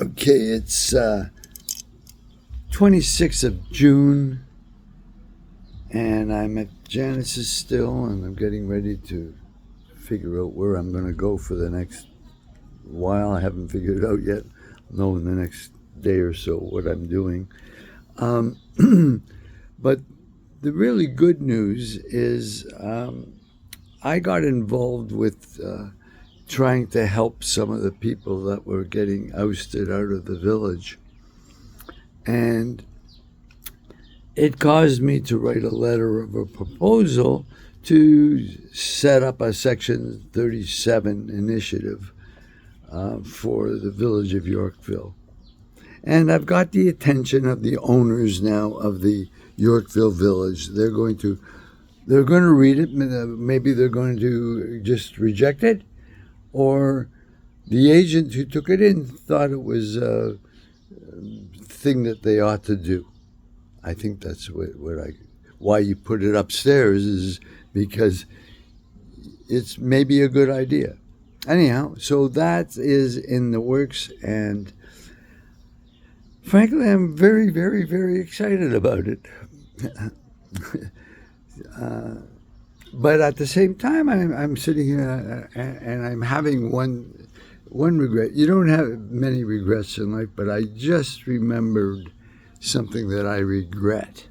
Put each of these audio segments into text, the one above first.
Okay, it's 26th of June, and I'm at Janice's still, and I'm getting ready to figure out where I'm going to go for the next while. I haven't figured it out yet. I'll know in the next day or so what I'm doing. Um, but the really good news is I got involved with trying to help some of the people that were getting ousted out of the village. And it caused me to write a letter of a proposal to set up a Section 37 initiative for the village of Yorkville. And I've got the attention of the owners now of the Yorkville Village. They're going to read it. Maybe they're going to just reject it, or the agent who took it in thought it was a thing that they ought to do. I think that's why you put it upstairs is because it's maybe a good idea. Anyhow, so that is in the works, and frankly, I'm very, very, very excited about it. But at the same time, I'm sitting here and I'm having one regret. You don't have many regrets in life, but I just remembered something that I regret.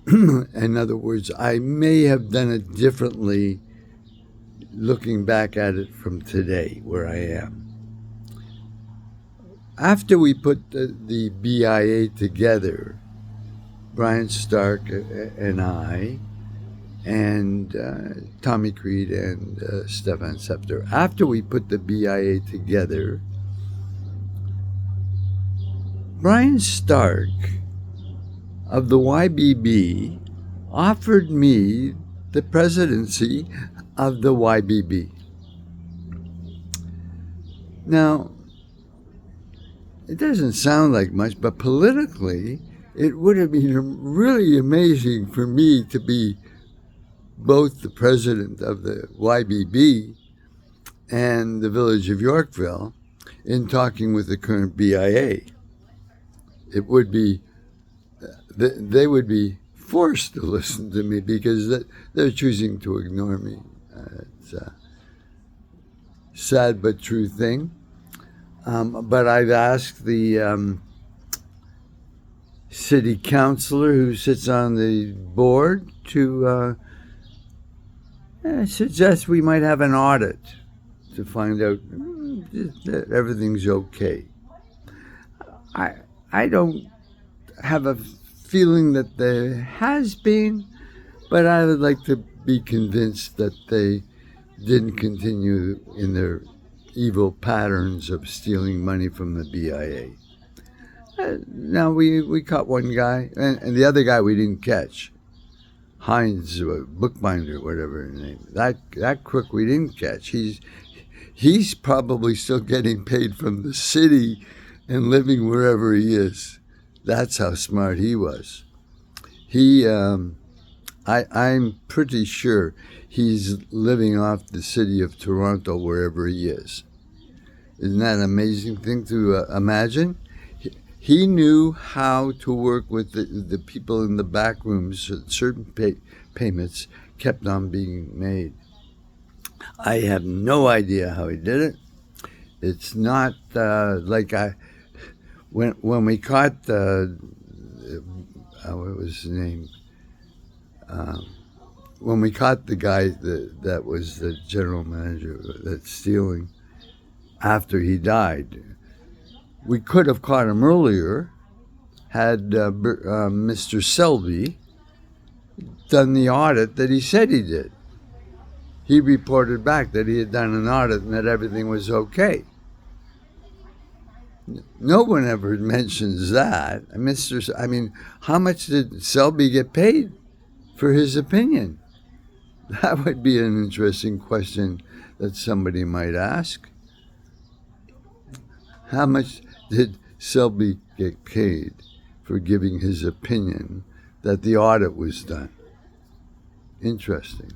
In other words, I may have done it differently looking back at it from today, where I am. After we put the BIA together, Brian Stark and I, and Tommy Creed and Stefan Septer, after we put the BIA together, Brian Stark of the YBB offered me the presidency of the YBB. Now, it doesn't sound like much, but politically, it would have been really amazing for me to be both the president of the YBB and the village of Yorkville in talking with the current BIA. It would be, they would be forced to listen to me because they're choosing to ignore me. It's a sad but true thing. But I've asked the city councilor who sits on the board to suggest we might have an audit to find out that everything's okay. I don't have a feeling that there has been, but I would like to be convinced that they didn't continue in their evil patterns of stealing money from the BIA. Now, we caught one guy, and the other guy we didn't catch. Heinz, Bookbinder, whatever his name. That crook we didn't catch. He's probably still getting paid from the city and living wherever he is. That's how smart he was. I'm pretty sure he's living off the city of Toronto wherever he is. Isn't that an amazing thing to imagine? He knew how to work with the people in the back rooms so that certain payments kept on being made. I have no idea how he did it. It's not like when we caught what was his name? When we caught the guy that was the general manager that's stealing after he died, we could have caught him earlier had Mr. Selby done the audit that he said he did. He reported back that he had done an audit and that everything was okay. No one ever mentions that. How much did Selby get paid for his opinion? That would be an interesting question that somebody might ask. How much did Selby get paid for giving his opinion that the audit was done? Interesting.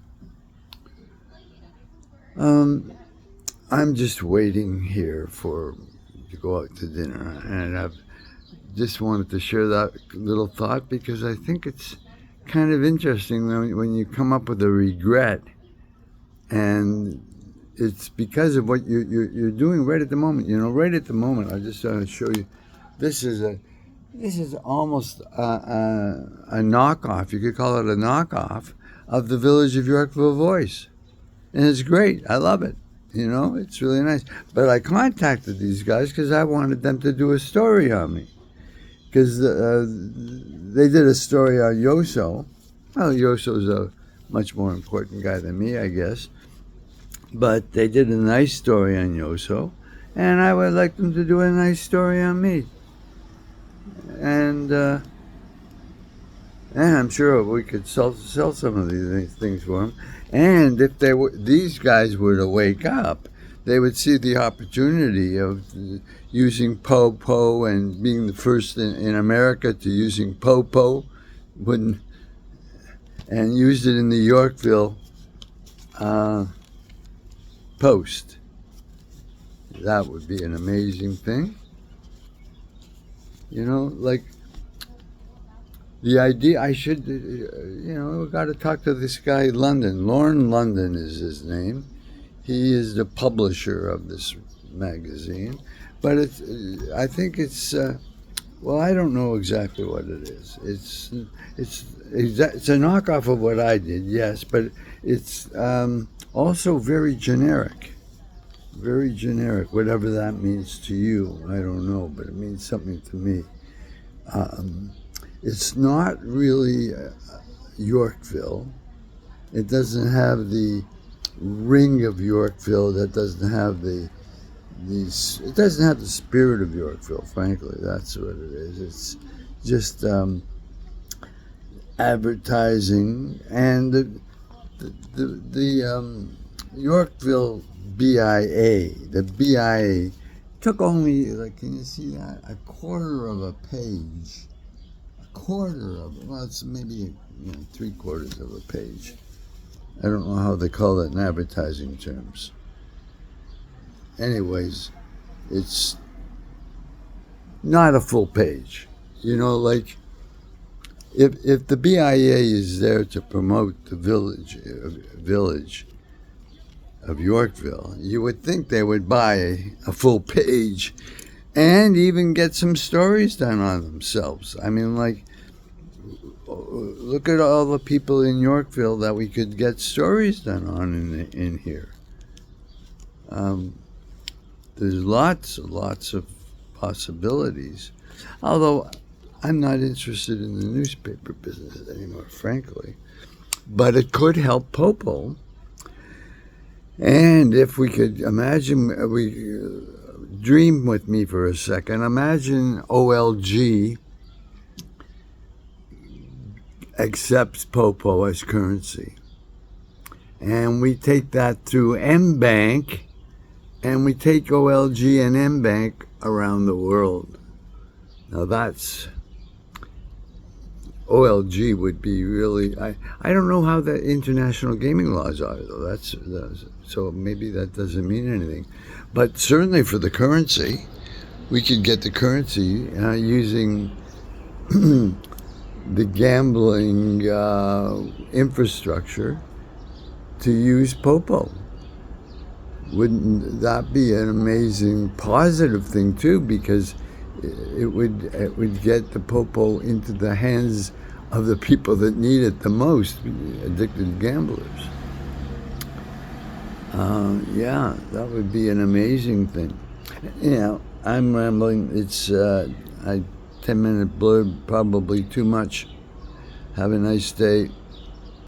I'm just waiting here for to go out to dinner, and I've just wanted to share that little thought because I think it's kind of interesting when you come up with a regret, and it's because of what you're doing right at the moment. Right at the moment. I just want to show you. This is almost a knockoff. You could call it a knockoff of the Village of Yorkville Voice, and it's great. I love it. It's really nice. But I contacted these guys because I wanted them to do a story on me. Because they did a story on Yoso. Well, Yoso's a much more important guy than me, I guess. But they did a nice story on Yoso, and I would like them to do a nice story on me. And I'm sure we could sell some of these things for them. And if these guys were to wake up, they would see the opportunity of using Po-Po and being the first in America to using Po-Po, and used it in the Yorkville Post. That would be an amazing thing. Like the idea, I should, we've got to talk to this guy, London. Lorne London is his name. He is the publisher of this magazine. But I think it's, I don't know exactly what it is. It's a knockoff of what I did, yes, but it's also very generic. Very generic, whatever that means to you, I don't know, but it means something to me. It's not really Yorkville. It doesn't have the ring of Yorkville. That doesn't have it doesn't have the spirit of Yorkville, frankly. That's what it is. It's just advertising, and the Yorkville BIA. The BIA took only, can you see that? A quarter of a page. It's maybe 3/4 of a page. I don't know how they call that in advertising terms. Anyways, it's not a full page. Like if the BIA is there to promote the village of Yorkville, you would think they would buy a full page and even get some stories done on themselves. I mean, look at all the people in Yorkville that we could get stories done on in here. There's lots of possibilities. Although I'm not interested in the newspaper business anymore, frankly. But it could help Po-Po. And if we could imagine, dream with me for a second. Imagine OLG accepts Po-Po as currency. And we take that through M-Bank, and we take OLG and M-Bank around the world. Now OLG would be really, I don't know how the international gaming laws are, though. So maybe that doesn't mean anything. But certainly for the currency, we could get the currency using the gambling infrastructure to use Po-Po. Wouldn't that be an amazing positive thing too? Because it would get the Po-Po into the hands of the people that need it the most, addicted gamblers. Yeah, that would be an amazing thing. I'm rambling. It's a 10-minute blurb, probably too much. Have a nice day.